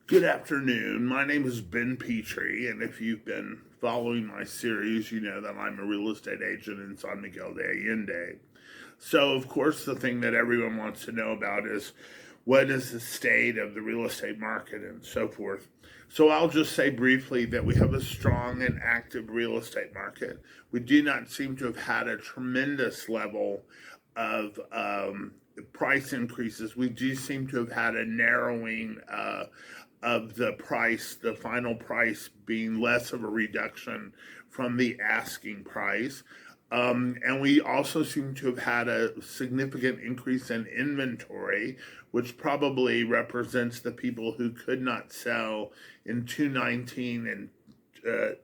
Good afternoon. My name is Ben Petrie, and if you've been following my series, you know that I'm a real estate agent in San Miguel de Allende. So, of course, the thing that everyone wants to know about is what is the state of the real estate market and so forth. So, I'll just say briefly that we have a strong and active real estate market. We do not seem to have had a tremendous level of price increases. We do seem to have had a narrowing of the price, the final price being less of a reduction from the asking price. And we also seem to have had a significant increase in inventory, which probably represents the people who could not sell in 2019 and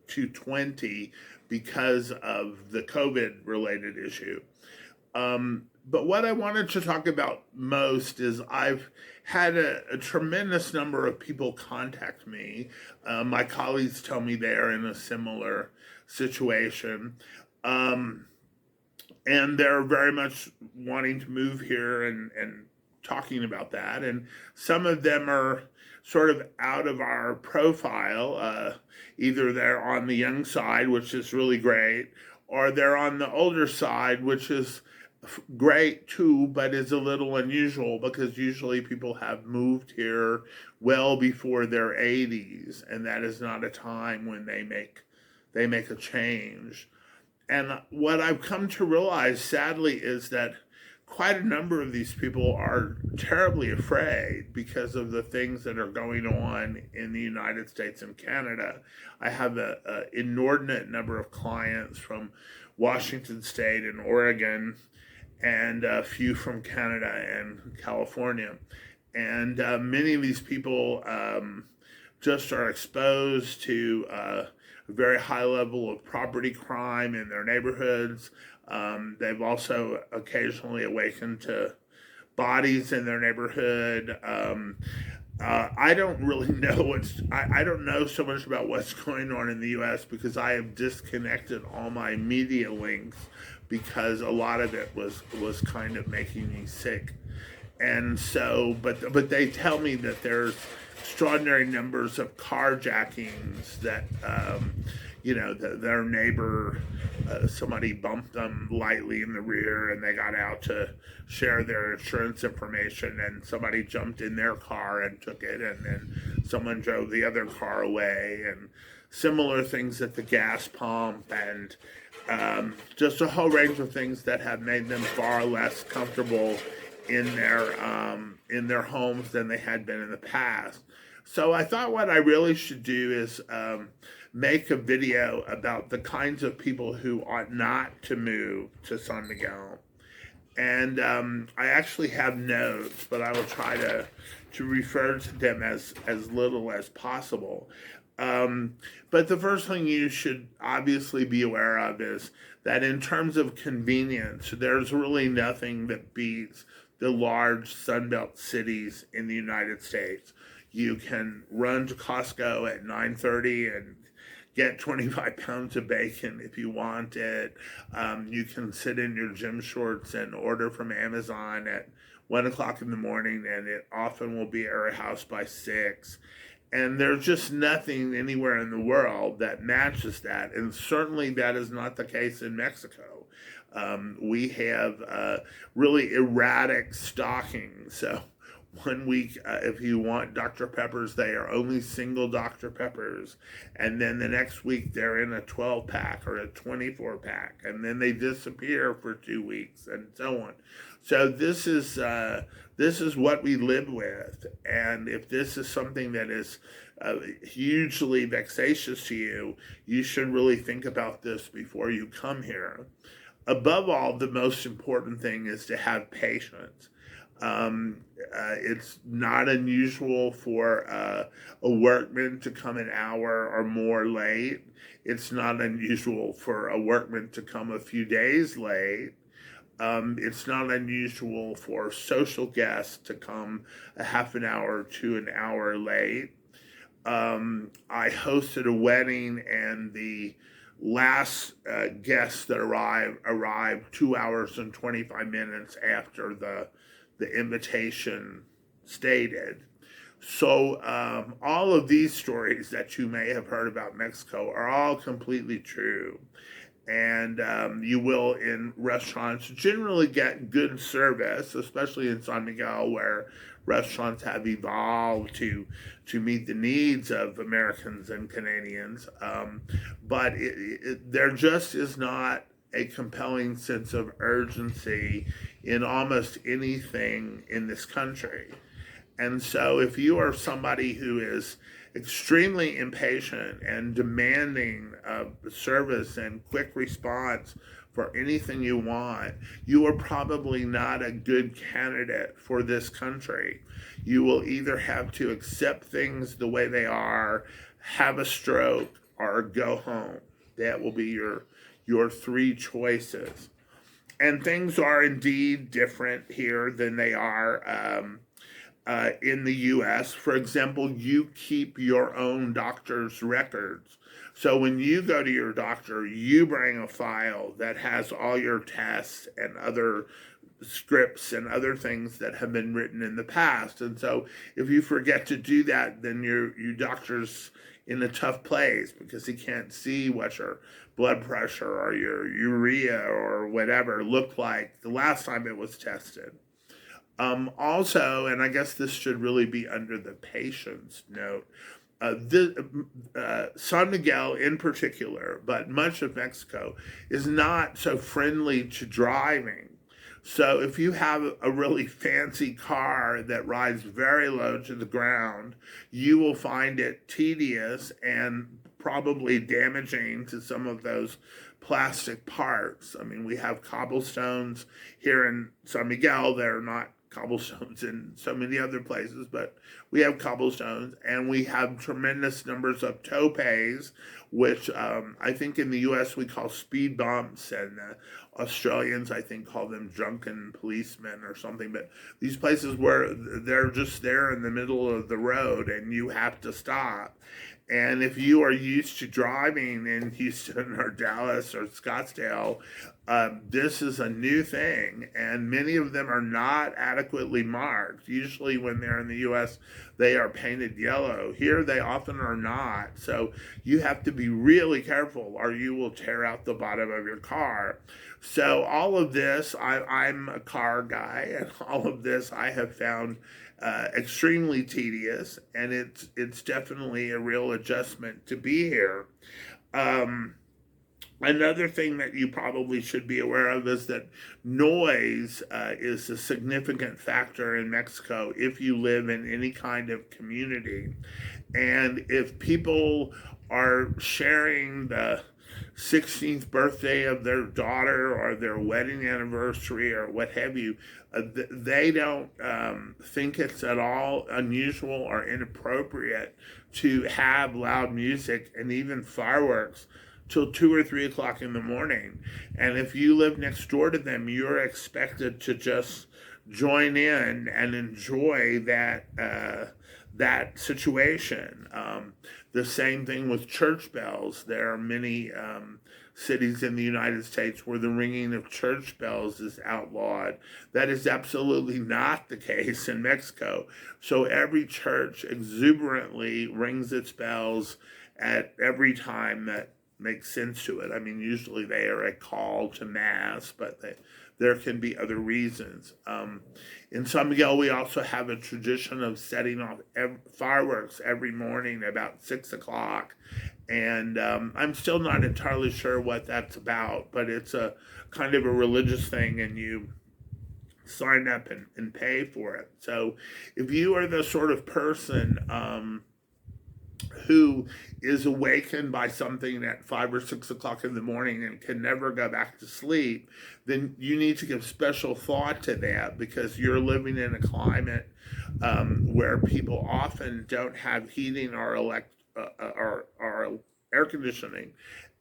2020 because of the COVID related issue. But what I wanted to talk about most is I've had a tremendous number of people contact me. My colleagues tell me they are in a similar situation. Um, and they're very much wanting to move here and talking about that. And some of them are sort of out of our profile. Either they're on the young side, which is really great, or they're on the older side, which is great too, but is a little unusual because usually people have moved here well before their 80s, and that is not a time when they make a change. And what I've come to realize, sadly, is that quite a number of these people are terribly afraid because of the things that are going on in the United States and Canada. I have an inordinate number of clients from Washington State and Oregon, and a few from Canada and California. And many of these people just are exposed to a very high level of property crime in their neighborhoods. They've also occasionally awakened to bodies in their neighborhood. I don't really know I don't know so much about what's going on in the US because I have disconnected all my media links because a lot of it was kind of making me sick. And so, but they tell me that there's extraordinary numbers of carjackings that their neighbor, somebody bumped them lightly in the rear and they got out to share their insurance information, and somebody jumped in their car and took it, and then someone drove the other car away, and similar things at the gas pump, and just a whole range of things that have made them far less comfortable in their homes than they had been in the past. So I thought what I really should do is make a video about the kinds of people who ought not to move to San Miguel. And I actually have notes, but I will try to refer to them as little as possible. But the first thing you should obviously be aware of is that in terms of convenience, there's really nothing that beats the large Sunbelt cities in the United States. You can run to Costco at 9:30 and get 25 pounds of bacon if you want it. You can sit in your gym shorts and order from Amazon at 1 o'clock in the morning, and it often will be at your house by 6. And there's just nothing anywhere in the world that matches that. And certainly that is not the case in Mexico. We have really erratic stocking. So 1 week, if you want Dr. Peppers, they are only single Dr. Peppers. And then the next week, they're in a 12 pack or a 24 pack. And then they disappear for 2 weeks and so on. So this is what we live with. And if this is something that is hugely vexatious to you, you should really think about this before you come here. Above all, the most important thing is to have patience. It's not unusual for a workman to come an hour or more late. It's not unusual for a workman to come a few days late. It's not unusual for social guests to come a half an hour to an hour late. I hosted a wedding, and the last guest that arrived 2 hours and 25 minutes after the invitation stated. So all of these stories that you may have heard about Mexico are all completely true. And you will in restaurants generally get good service, especially in San Miguel, where restaurants have evolved to meet the needs of Americans and Canadians. But there just is not a compelling sense of urgency in almost anything in this country. And so, if you are somebody who is extremely impatient and demanding of service and quick response for anything you want, you are probably not a good candidate for this country. You will either have to accept things the way they are, have a stroke, or go home. That will be your three choices. And things are indeed different here than they are in the US. For example, you keep your own doctor's records. So when you go to your doctor, you bring a file that has all your tests and other scripts and other things that have been written in the past. And so if you forget to do that, then your doctor's in a tough place because he can't see what your blood pressure or your urea or whatever looked like the last time it was tested. Also, and I guess this should really be under the patient's note, San Miguel in particular, but much of Mexico, is not so friendly to driving. So if you have a really fancy car that rides very low to the ground, you will find it tedious and probably damaging to some of those plastic parts. I mean, we have cobblestones here in San Miguel. They're not cobblestones in so many other places, but we have cobblestones, and we have tremendous numbers of topes, which I think in the US we call speed bumps, and Australians I think call them drunken policemen or something. But these places where they're just there in the middle of the road and you have to stop. And if you are used to driving in Houston or Dallas or Scottsdale, this is a new thing, and many of them are not adequately marked. Usually, when they're in the US, they are painted yellow. Here, they often are not. So, you have to be really careful, or you will tear out the bottom of your car. So, all of this, I'm a car guy, and all of this I have found extremely tedious, and it's definitely a real adjustment to be here. Um, Another thing that you probably should be aware of is that noise is a significant factor in Mexico if you live in any kind of community. And if people are sharing the 16th birthday of their daughter or their wedding anniversary or what have you, they don't think it's at all unusual or inappropriate to have loud music and even fireworks till 2 or 3 o'clock in the morning. And if you live next door to them, you're expected to just join in and enjoy that situation. The same thing with church bells. There are many cities in the United States where the ringing of church bells is outlawed. That is absolutely not the case in Mexico. So every church exuberantly rings its bells at every time that makes sense to it. I mean, usually they are a call to mass, but there can be other reasons. In San Miguel, we also have a tradition of setting off fireworks every morning about 6 o'clock. And I'm still not entirely sure what that's about, but it's a kind of a religious thing, and you sign up and pay for it. So if you are the sort of person who is awakened by something at 5 or 6 o'clock in the morning and can never go back to sleep, then you need to give special thought to that, because you're living in a climate where people often don't have heating or air conditioning.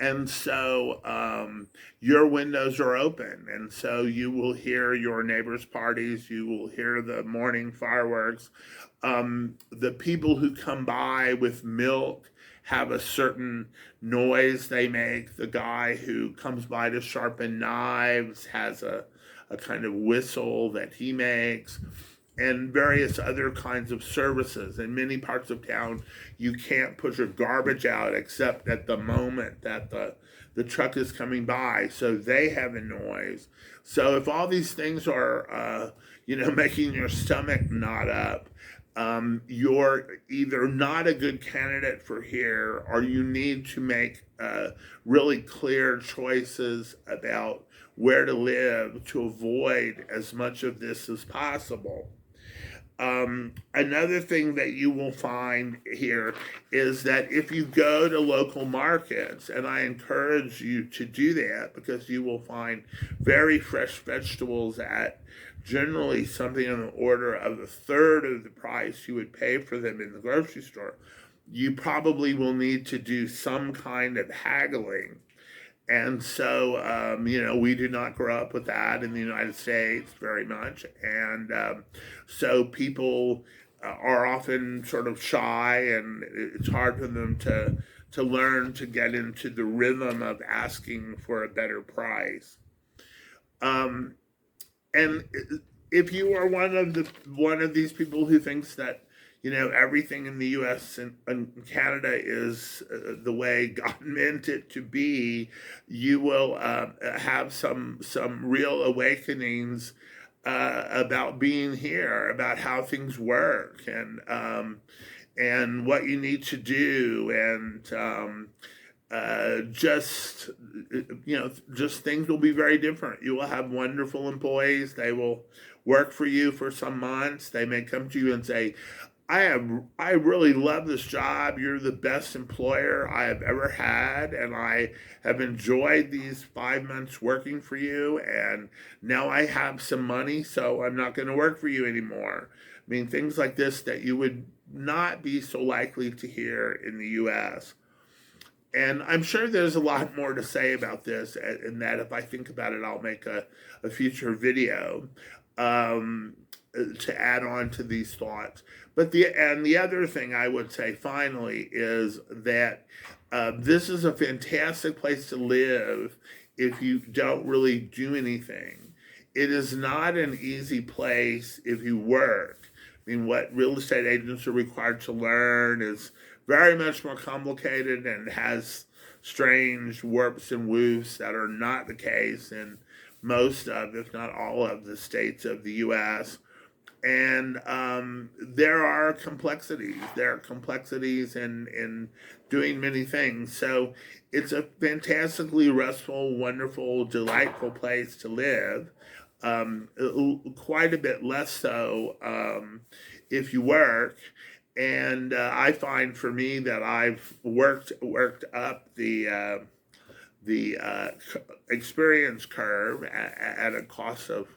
And so your windows are open, and so you will hear your neighbors' parties, you will hear the morning fireworks. The people who come by with milk have a certain noise they make. The guy who comes by to sharpen knives has a kind of whistle that he makes. and various other kinds of services. In many parts of town, you can't put your garbage out except at the moment that the truck is coming by, so they have a noise. So if all these things are, making your stomach knot up, you're either not a good candidate for here, or you need to make really clear choices about where to live to avoid as much of this as possible. Another thing that you will find here is that if you go to local markets, and I encourage you to do that because you will find very fresh vegetables at generally something on the order of a third of the price you would pay for them in the grocery store, you probably will need to do some kind of haggling. And so, we do not grow up with that in the United States very much. And so people are often sort of shy, and it's hard for them to learn to get into the rhythm of asking for a better price. Um, and if you are one of these people who thinks that everything in the U.S. and Canada is the way God meant it to be, you will have some real awakenings about being here, about how things work, and what you need to do, and just things will be very different. You will have wonderful employees. They will work for you for some months. They may come to you and say, I really love this job. You're the best employer I have ever had, and I have enjoyed these 5 months working for you, and now I have some money, so I'm not going to work for you anymore. I mean, things like this that you would not be so likely to hear in the US. And I'm sure there's a lot more to say about this, and that if I think about it, I'll make a future video um, to add on to these thoughts. But the other thing I would say finally is that this is a fantastic place to live if you don't really do anything. It is not an easy place if you work. I mean, what real estate agents are required to learn is very much more complicated and has strange warps and woofs that are not the case in most of, if not all of, the states of the U.S. And there are complexities. There are complexities in doing many things. So it's a fantastically restful, wonderful, delightful place to live. Quite a bit less so if you work. And I find for me that I've worked up the experience curve at a cost of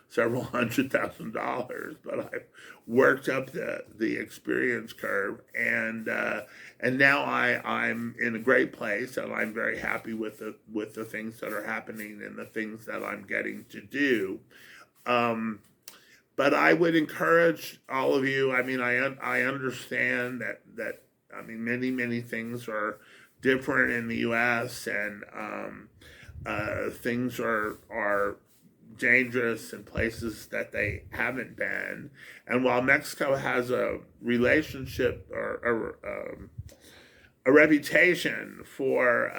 several $100,000, but I've worked up the experience curve, and now I'm in a great place, and I'm very happy with the things that are happening and the things that I'm getting to do. But I would encourage all of you. I mean, I understand that I mean many things are different in the U.S. and things are dangerous in places that they haven't been. And while Mexico has a relationship or a reputation for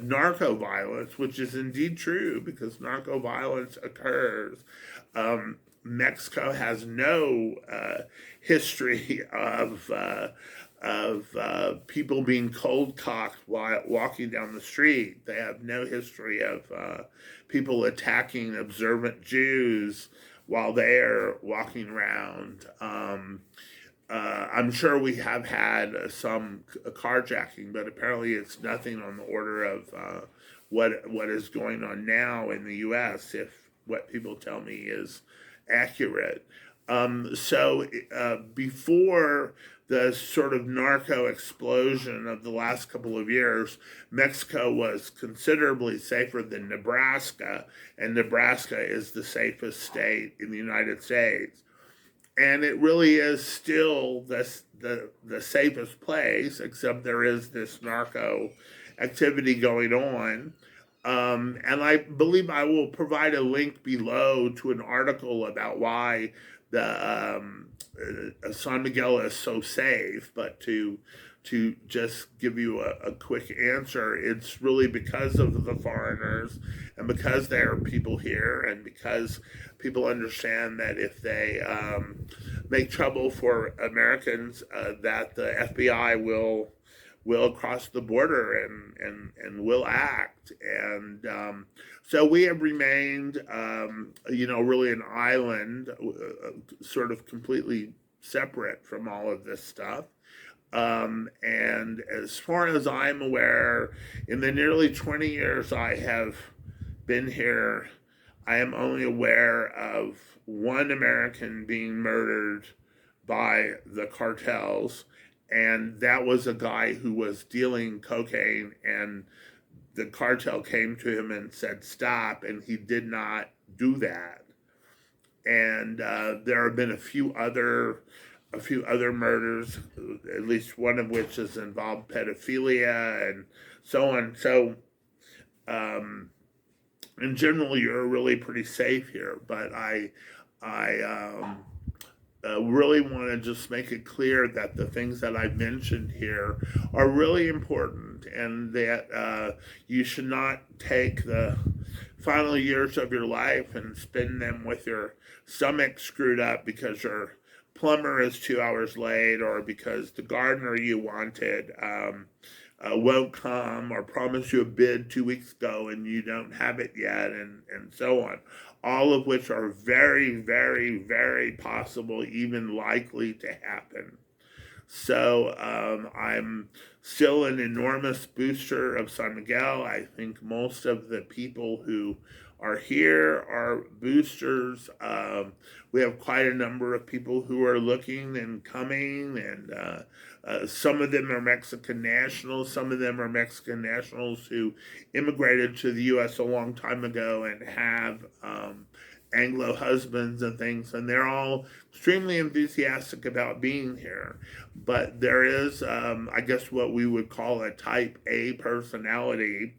narco violence, which is indeed true because narco violence occurs. Mexico has no history of people being cold cocked while walking down the street. They have no history of people attacking observant Jews while they're walking around. I'm sure we have had some carjacking, but apparently it's nothing on the order of what is going on now in the U.S. If what people tell me is accurate. So before the sort of narco explosion of the last couple of years, Mexico was considerably safer than Nebraska, and Nebraska is the safest state in the United States. And it really is still the safest place, except there is this narco activity going on. And I believe I will provide a link below to an article about why San Miguel is so safe, but to just give you a quick answer, it's really because of the foreigners and because there are people here and because people understand that if they make trouble for Americans, that the FBI will cross the border and will act. And so we have remained, really an island, sort of completely separate from all of this stuff. And as far as I'm aware, in the nearly 20 years I have been here, I am only aware of one American being murdered by the cartels, and that was a guy who was dealing cocaine, and the cartel came to him and said stop, and he did not do that. And there have been a few other murders, at least one of which has involved pedophilia and so on. So, in general, you're really pretty safe here. But I really want to just make it clear that the things that I've mentioned here are really important, and that you should not take the final years of your life and spend them with your stomach screwed up because your plumber is 2 hours late, or because the gardener you wanted won't come, or promised you a bid 2 weeks ago and you don't have it yet, and so on. All of which are very, very, very possible, even likely to happen. So I'm still an enormous booster of San Miguel. I think most of the people who are here are boosters. We have quite a number of people who are looking and coming, and some of them are Mexican nationals. Some of them are Mexican nationals who immigrated to the U.S. a long time ago and have Anglo husbands and things, and they're all extremely enthusiastic about being here. But there is, I guess, what we would call a type A personality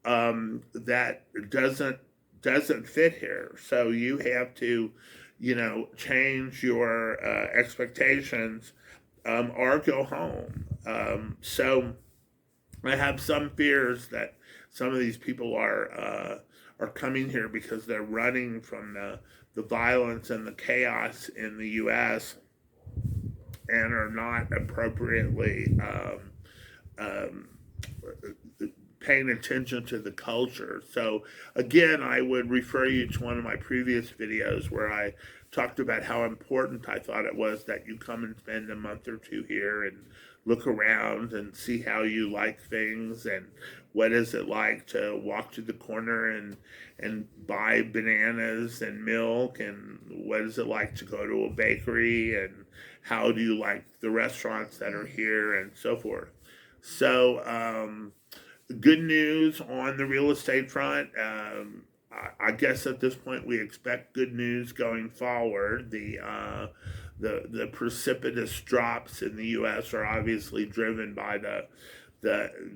that doesn't fit here. So you have to, change your expectations or go home. So I have some fears that some of these people are coming here because they're running from the violence and the chaos in the U.S. and are not appropriately um, paying attention to the culture. So again, I would refer you to one of my previous videos where I talked about how important I thought it was that you come and spend a month or two here and look around and see how you like things, and what is it like to walk to the corner and buy bananas and milk, and what is it like to go to a bakery, and how do you like the restaurants that are here, and so forth. So good news on the real estate front. I guess at this point we expect good news going forward. The precipitous drops in the U.S. are obviously driven by the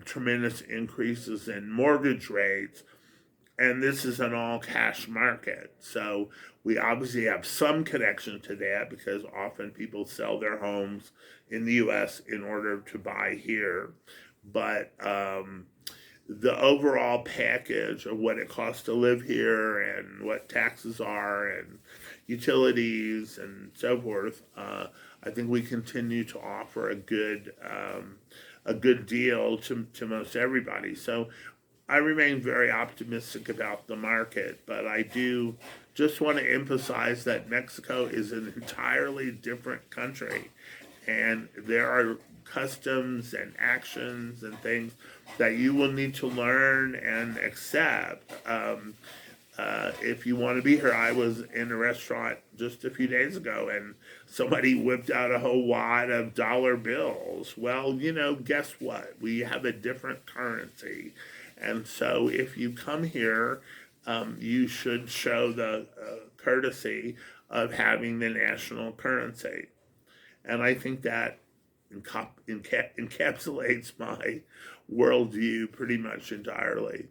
tremendous increases in mortgage rates, and this is an all cash market. So we obviously have some connection to that because often people sell their homes in the U.S. in order to buy here. But the overall package of what it costs to live here and what taxes are and utilities and so forth, I think we continue to offer a good deal to most everybody. So I remain very optimistic about the market, but I do just want to emphasize that Mexico is an entirely different country, and there are customs and actions and things that you will need to learn and accept. If you want to be here, I was in a restaurant just a few days ago and somebody whipped out a whole wad of dollar bills. Well, guess what? We have a different currency. And so if you come here, you should show the courtesy of having the national currency. And I think that encapsulates my worldview pretty much entirely.